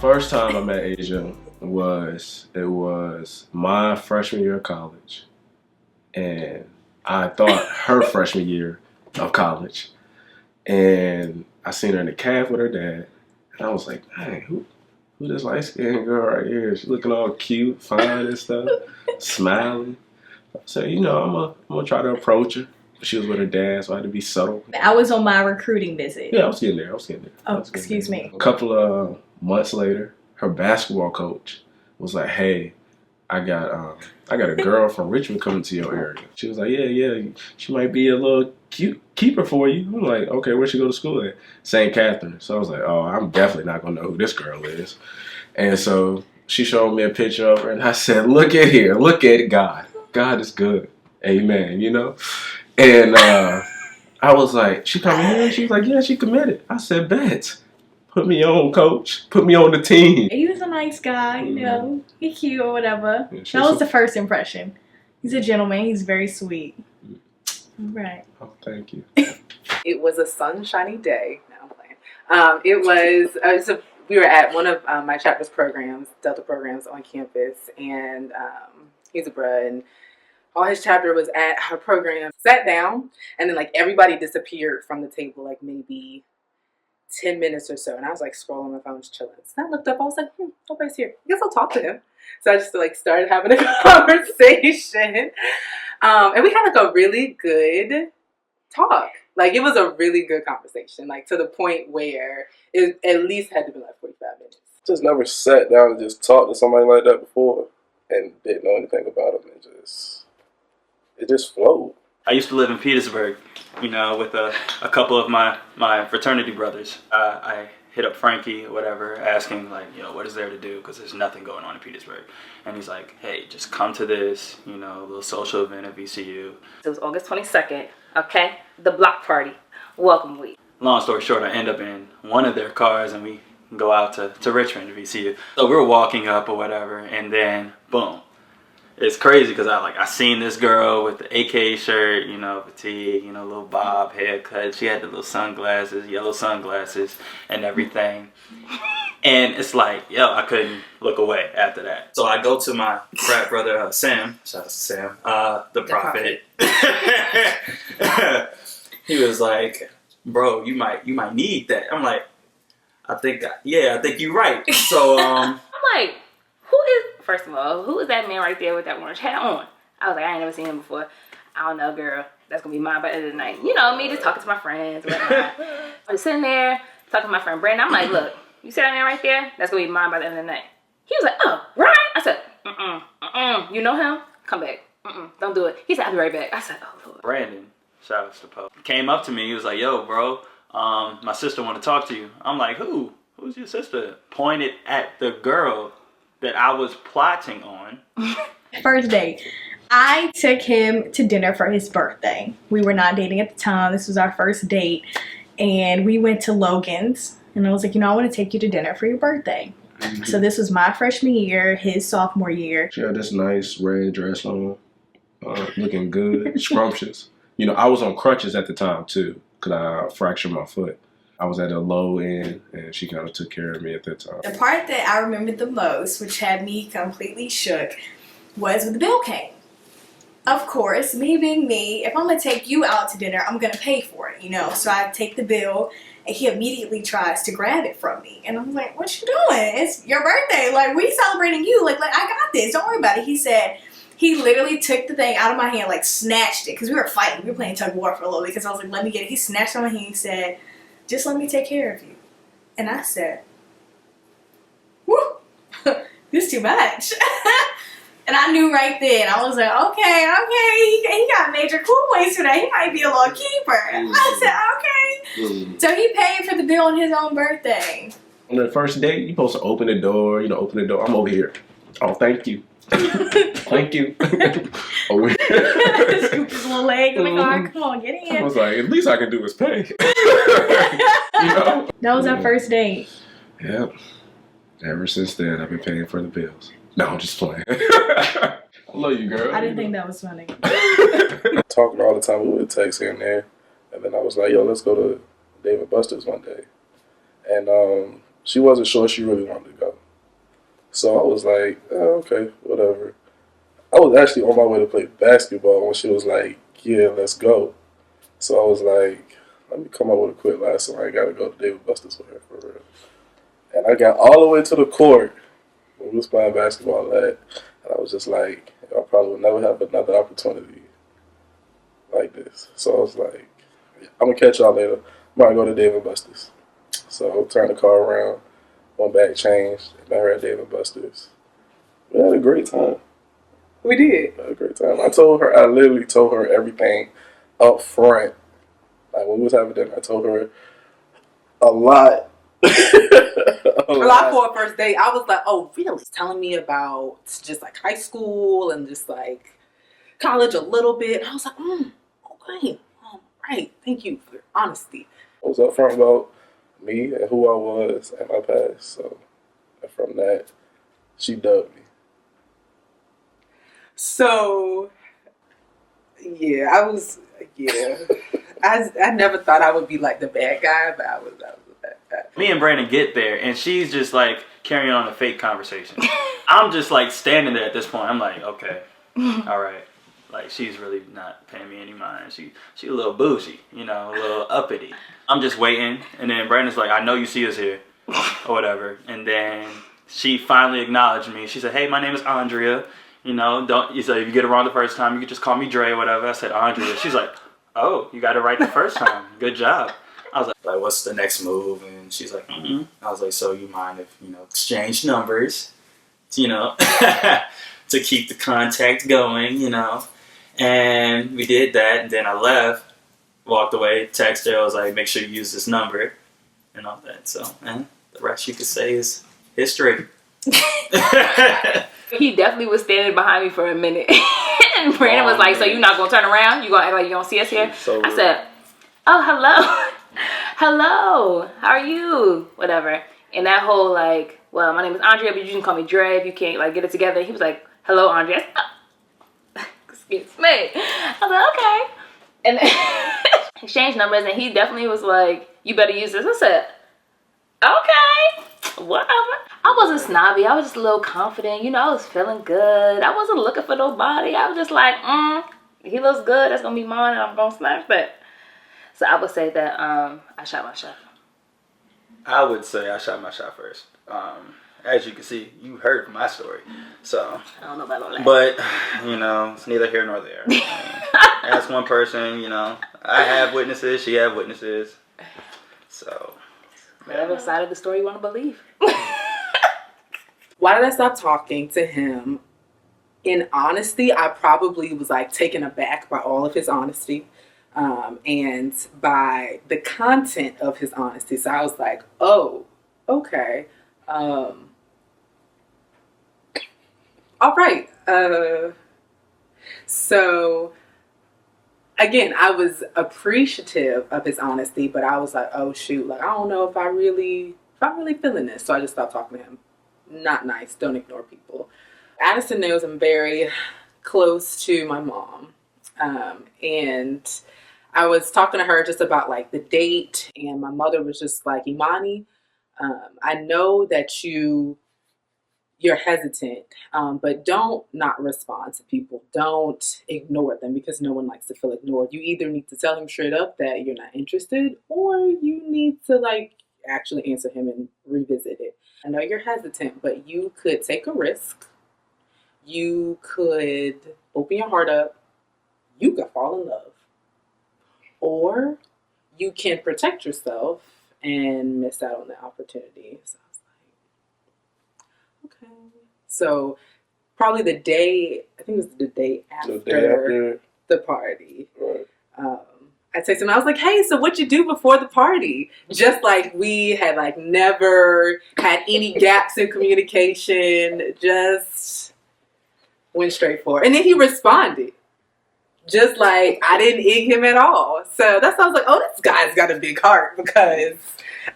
first time I met Asja was my freshman year of college, and I thought her freshman year of college, and I seen her in the caf with her dad, and I was like, "Hey, who this light skinned girl right here? She looking all cute, fine and stuff, smiling." So I'm gonna try to approach her. She was with her dad, so I had to be subtle. I was on my recruiting visit. Yeah, I was getting there. Oh, excuse me. A couple of months later, her basketball coach was like, "Hey, I got a girl from Richmond coming to your area." She was like, "Yeah, she might be a little cute keeper for you." I'm like, "Okay, where'd she go to school at?" St. Catherine. So I was like, "Oh, I'm definitely not gonna know who this girl is." And so she showed me a picture of her, and I said, "Look at here, look at God. God is good. Amen." And I was like, "She coming here?" She was like, "Yeah, she committed." I said, "Bet. Put me on, coach. Put me on the team." He was a nice guy, He cute or whatever. Yeah, that was the first impression. He's a gentleman. He's very sweet. Right. Oh, thank you. It was a sunshiny day. No, I'm playing. We were at one of my chapter's programs, Delta programs on campus, and he's a bruh, and all his chapter was at her program. Sat down, and then like everybody disappeared from the table, like maybe 10 minutes or so, and I was like scrolling my phone, just chilling. So I looked up, I was like, nobody's here. I guess I'll talk to him. So I just like started having a conversation, and we had like a really good talk. Like it was a really good conversation, like to the point where it at least had to be like 45 minutes. Just never sat down and just talked to somebody like that before, and didn't know anything about them. It just flowed. I used to live in Petersburg, with a couple of my fraternity brothers. I hit up Frankie or whatever, asking what is there to do, because there's nothing going on in Petersburg. And he's like, "Hey, just come to this, a little social event at VCU." It was August 22nd, okay? The block party, welcome week. Long story short, I end up in one of their cars and we go out to Richmond to VCU. So we were walking up or whatever, and then boom. It's crazy because I seen this girl with the AK shirt, fatigue, little bob haircut. She had the little sunglasses, yellow sunglasses, and everything. And it's like, I couldn't look away after that. So I go to my frat brother, Sam. Shout out to Sam, the prophet. He was like, "Bro, you might need that." I'm like, I think you're right. So I'm like, first of all, who is that man right there with that orange hat on? I was like, I ain't never seen him before. I don't know, girl. That's going to be mine by the end of the night. Me just talking to my friends. I was sitting there talking to my friend Brittany. I'm like, look, you see that man right there? That's going to be mine by the end of the night. He was like, "Oh, Ryan?" I said, "You know him? Come back. Don't do it." He said, "I'll be right back." I said, "Oh, Lord." Brandon, shout out to Poe, came up to me. He was like, "Yo, bro, my sister want to talk to you." I'm like, "Who? Who's your sister?" Pointed at the girl that I was plotting on. First date. I took him to dinner for his birthday. We were not dating at the time. This was our first date. And we went to Logan's. And I was like, I want to take you to dinner for your birthday. Mm-hmm. So this was my freshman year, his sophomore year. She had this nice red dress on, looking good, scrumptious. I was on crutches at the time too, because I fractured my foot. I was at a low end, and she kind of took care of me at that time. The part that I remembered the most, which had me completely shook, was when the bill came. Of course, me being me, if I'm going to take you out to dinner, I'm going to pay for it, So I take the bill, and he immediately tries to grab it from me. And I'm like, "What you doing? It's your birthday. We celebrating you. I got this. Don't worry about it." He said, he literally took the thing out of my hand, snatched it, because we were fighting. We were playing tug of war for a little bit, because I was like, "Let me get it." He snatched it on my hand and said, "Just let me take care of you." And I said, "Woo, this is too much." And I knew right then. I was like, okay, he got major cool points for that. He might be a little keeper. I said, okay. So he paid for the bill on his own birthday. On the first date, you're supposed to open the door, I'm over here. "Oh, thank you." "Thank you." Over here. Scoop his little leg in the car. "Come on, get in." I was like, at least I can do is pay. That was our first date. Yep. Ever since then, I've been paying for the bills. No, I'm just playing. I love you, girl. I didn't think that was funny. Talking all the time, we would text here and there. And then I was like, "Yo, let's go to Dave & Buster's one day." And she wasn't sure she really wanted to go. So I was like, oh, okay, whatever. I was actually on my way to play basketball when she was like, yeah, let's go. So I was like, let me come up with a quick lie, so I got to go to David Buster's with her for real. And I got all the way to the court when we was playing basketball and I was just like, I probably would never have another opportunity like this. So I was like, I'm going to catch y'all later. I'm going to go to David Buster's. So I turned the car around, went back, changed, and met her at David Buster's. We had a great time. We did. We had a great time. I literally told her everything up front. Like when we was having dinner, I told her a lot. A lot for a first date. I was like, oh, really? Telling me about just like high school and just like college a little bit. And I was like, okay. Right. Thank you for your honesty. I was upfront about me and who I was and my past. So and from that, she dubbed me. So, yeah, I never thought I would be like the bad guy, but I was the bad guy. Me and Brandon get there, and she's just like carrying on a fake conversation. I'm just like standing there at this point. I'm like, okay, all right. Like, she's really not paying me any mind. She a little bougie, you know, a little uppity. I'm just waiting, and then Brandon's like, I know you see us here, or whatever. And then she finally acknowledged me. She said, hey, my name is Andrea. You know, you said if you get it wrong the first time, you could just call me Dre or whatever. I said Andrea. She's like, oh, you got it right the first time. Good job. I was like, what's the next move? And she's like, I was like, so you mind if, you know, exchange numbers, you know, to keep the contact going, you know. And we did that, and then I left, walked away, texted her, I was like, make sure you use this number, and all that. So, the rest you could say is history. He definitely was standing behind me for a minute. And Brandon was like, so you're not going to turn around? You going to act like you don't see us here? So I said, oh, hello. Hello. How are you? Whatever. And that whole like, well, my name is Andrea, but you can call me Dre if you can't like get it together. He was like, hello, Andrea. Excuse me. I was like, okay. And then exchanged numbers, and he definitely was like, you better use this. I said, okay, whatever. I wasn't snobby. I was just a little confident. You know, I was feeling good. I wasn't looking for nobody. I was just like, he looks good. That's going to be mine, and I'm going to smash that. So I would say that I shot my shot. I would say I shot my shot first. As you can see, you heard my story. So I don't know about all that. But, you know, it's neither here nor there. Ask one person, you know. I have witnesses. She had witnesses. So. Whatever side of the story you want to believe. Why did I stop talking to him? In honesty, I probably was like taken aback by all of his honesty. And by the content of his honesty. So I was like, oh, okay. All right. So again, I was appreciative of his honesty, but I was like, oh shoot, like I don't know if I'm really feeling this. So I just stopped talking to him. Not nice. Don't ignore people. Addison knows I'm very close to my mom. And I was talking to her just about like the date, and my mother was just like, Imani, I know that you're hesitant, but don't not respond to people. Don't ignore them, because no one likes to feel ignored. You either need to tell him straight up that you're not interested, or you need to like actually answer him and revisit it. I know you're hesitant, but you could take a risk. You could open your heart up. You could fall in love. Or you can protect yourself and miss out on the opportunity. So I was like, okay. So probably the day, I think it was the day after the party. Right. I texted him, I was like, hey, so what'd you do before the party? Just like we had like never had any gaps in communication, just went straight for it. And then he responded. Just like I didn't egg him at all. So that's why I was like, oh, this guy's got a big heart, because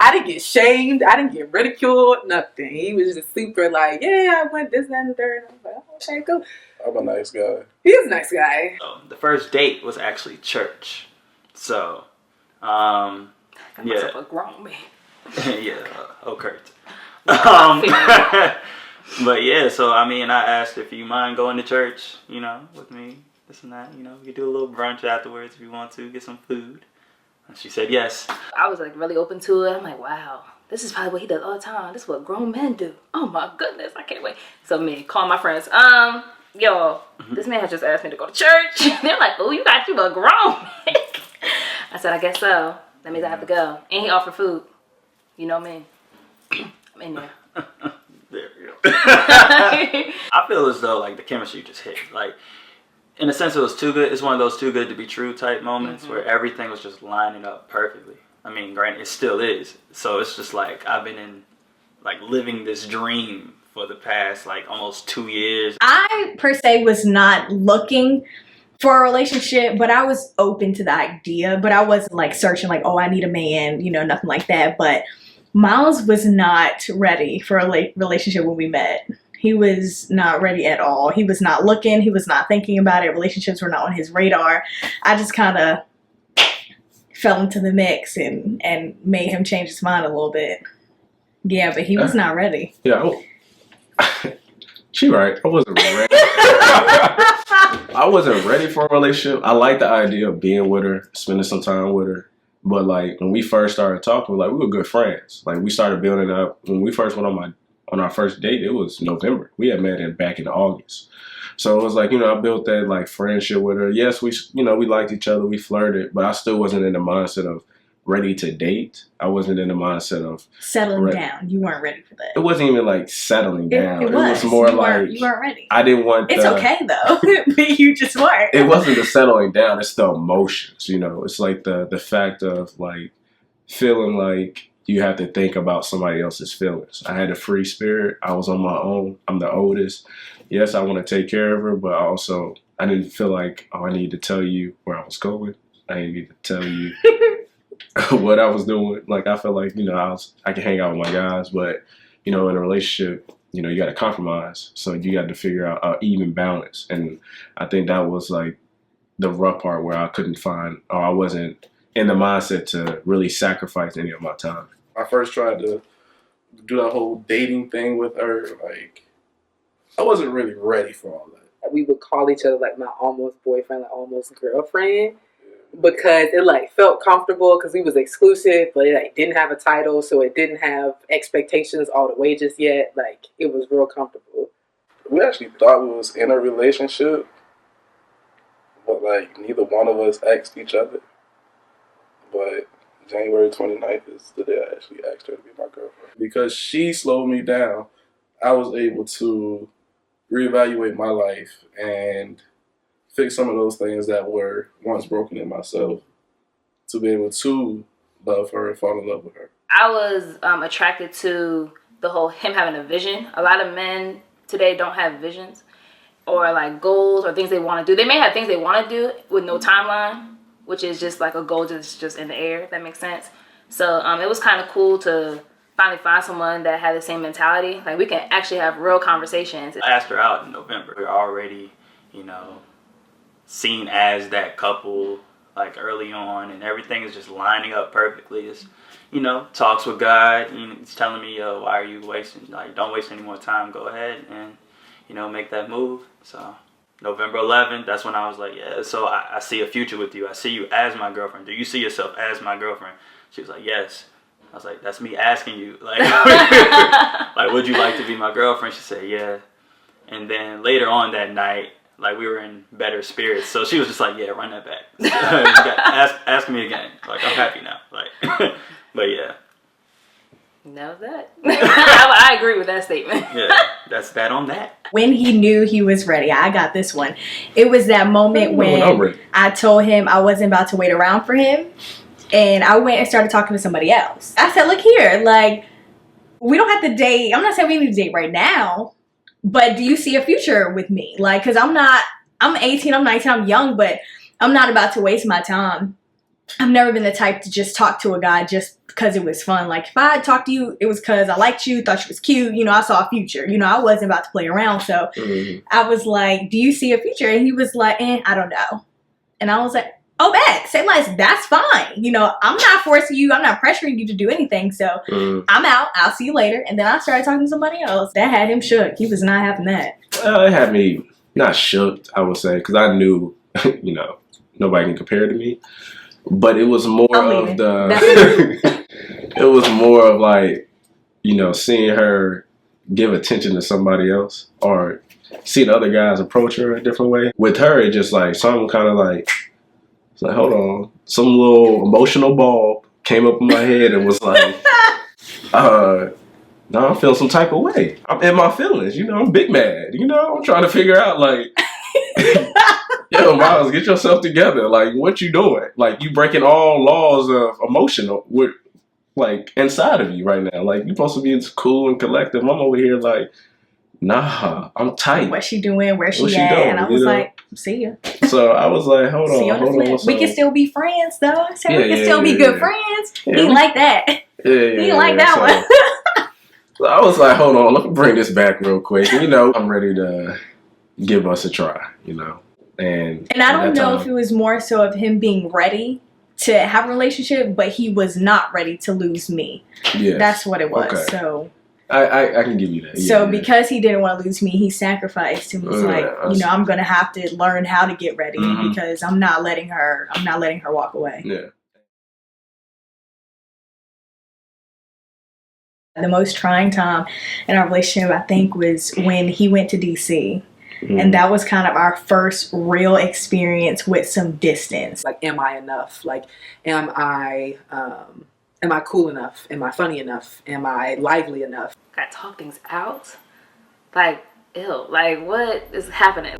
I didn't get shamed. I didn't get ridiculed. Nothing. He was just super like, yeah, I went this, that, and the third. And I was like, oh, okay, cool. I'm a nice guy. He is a nice guy. The first date was actually church. So, I myself a grown man. Yeah, Kurt. But yeah, so I mean, I asked if you mind going to church, you know, with me, this and that. You know, we could do a little brunch afterwards if you want to, get some food. And she said yes. I was like really open to it. I'm like, wow, this is probably what he does all the time. This is what grown men do. Oh my goodness, I can't wait. So me, call my friends. Yo, this man has just asked me to go to church. They're like, oh, you got you a grown man. I said, I guess so. That means I have to go. And he offered food. You know me. I'm in there. There we go. I feel as though like the chemistry just hit. Like, in a sense, it was too good. It's one of those too good to be true type moments where everything was just lining up perfectly. I mean, granted, it still is. So it's just like I've been in, like, living this dream for the past like almost 2 years. I per se was not looking for a relationship, but I was open to the idea. But I wasn't like searching like, oh, I need a man, you know, nothing like that. But Myles was not ready for a relationship when we met. He was not ready at all. He was not looking. He was not thinking about it. Relationships were not on his radar. I just kind of fell into the mix and made him change his mind a little bit. Yeah, but he was not ready. Yeah. She right. I wasn't ready. I wasn't ready for a relationship. I like the idea of being with her, spending some time with her. But like when we first started talking, like we were good friends. Like we started building up. When we first went on our first date, it was November. We had met back in August. So it was like, you know, I built that like friendship with her. Yes, we liked each other. We flirted, but I still wasn't in the mindset of ready to date. I wasn't in the mindset of settling down. You weren't ready for that. It wasn't even like settling down. It was more you weren't ready. I didn't want. It's okay though. You just weren't. It wasn't the settling down. It's the emotions. You know, it's like the fact of like feeling like you have to think about somebody else's feelings. I had a free spirit. I was on my own. I'm the oldest. Yes, I want to take care of her, but also I didn't feel like, oh, I need to tell you where I was going. I didn't need to tell you what I was doing. Like, I felt like, you know, I can hang out with my guys, but, you know, in a relationship, you know, you got to compromise. So you got to figure out an even balance. And I think that was like the rough part where I couldn't find, or I wasn't in the mindset to really sacrifice any of my time. I first tried to do that whole dating thing with her. Like, I wasn't really ready for all that. We would call each other like my almost boyfriend, like almost girlfriend, because it like felt comfortable because we was exclusive, but it like didn't have a title, so it didn't have expectations all the way just yet. Like, it was real comfortable. We actually thought we was in a relationship, but like neither one of us asked each other. But January 29th is the day I actually asked her to be my girlfriend. Because she slowed me down, I was able to reevaluate my life and fix some of those things that were once broken in myself to be able to love her and fall in love with her. I was attracted to the whole him having a vision. A lot of men today don't have visions or like goals or things they want to do. They may have things they want to do with no timeline, which is just like a goal just in the air, if that makes sense. So it was kind of cool to finally find someone that had the same mentality. Like, we can actually have real conversations. I asked her out in November. We're already, you know, seen as that couple like early on, and everything is just lining up perfectly. It's, you know, talks with God. You know, he's telling me, yo, why are you wasting, like, don't waste any more time. Go ahead and, you know, make that move. So November 11th, that's when I was like, yeah, so I see a future with you. I see you as my girlfriend. Do you see yourself as my girlfriend? She was like, yes. I was like, that's me asking you. Like, like, would you like to be my girlfriend? She said, yeah. And then later on that night, like, we were in better spirits. So she was just like, yeah, run that back. ask me again. Like, I'm happy now. Like, but yeah. Know that. I agree with that statement. Yeah, that's that on that. When he knew he was ready, I got this one. It was that moment when I told him I wasn't about to wait around for him. And I went and started talking to somebody else. I said, look here, like, we don't have to date. I'm not saying we need to date right now, but do you see a future with me? Like, because I'm 18, I'm 19, I'm young, but I'm not about to waste my time. I've never been the type to just talk to a guy just because it was fun. Like, if I talked to you, it was because I liked you, thought you was cute. You know, I saw a future. You know, I wasn't about to play around. So I was like, do you see a future? And he was like, I don't know. And I was like, bet, say less. That's fine. You know, I'm not forcing you. I'm not pressuring you to do anything. So I'm out. I'll see you later. And then I started talking to somebody else. That had him shook. He was not having that. Well, it had me not shook, I would say, because I knew, you know, nobody can compare to me. But it was more of the, it was more of like, you know, seeing her give attention to somebody else or seeing other guys approach her a different way. With her, it just like something kind of like, it's like, hold on, some little emotional bulb came up in my head and was like, now I'm feeling some type of way. I'm in my feelings, you know, I'm big mad, you know, I'm trying to figure out like, yo, Myles, get yourself together. Like, what you doing? Like, you breaking all laws of emotion with, like, inside of you right now. Like, you supposed to be cool and collective. I'm over here like, nah, I'm tight. What's she doing? Where's she What at? doing, And I was like, see ya. So I was like, hold See you on, on the flip. what's We up? can still be friends, though. I said, Yeah, we can yeah, still be yeah, good yeah. friends. Yeah, He ain't like that. Yeah, He ain't like that one. So I was like, hold on, let me bring this back real quick. You know, I'm ready to give us a try, you know. And I don't know if it was more so of him being ready to have a relationship, but he was not ready to lose me. Yes. That's what it was. Okay. So I can give you that. so Yeah. because he didn't want to lose me, he sacrificed and was like, you know, I'm gonna have to learn how to get ready because I'm not letting her walk away. Yeah. The most trying time in our relationship, I think, was when he went to DC. And that was kind of our first real experience with some distance. Like, am I enough? Like, am I cool enough? Am I funny enough? Am I lively enough? Gotta talk things out. Like, ew, like what is happening?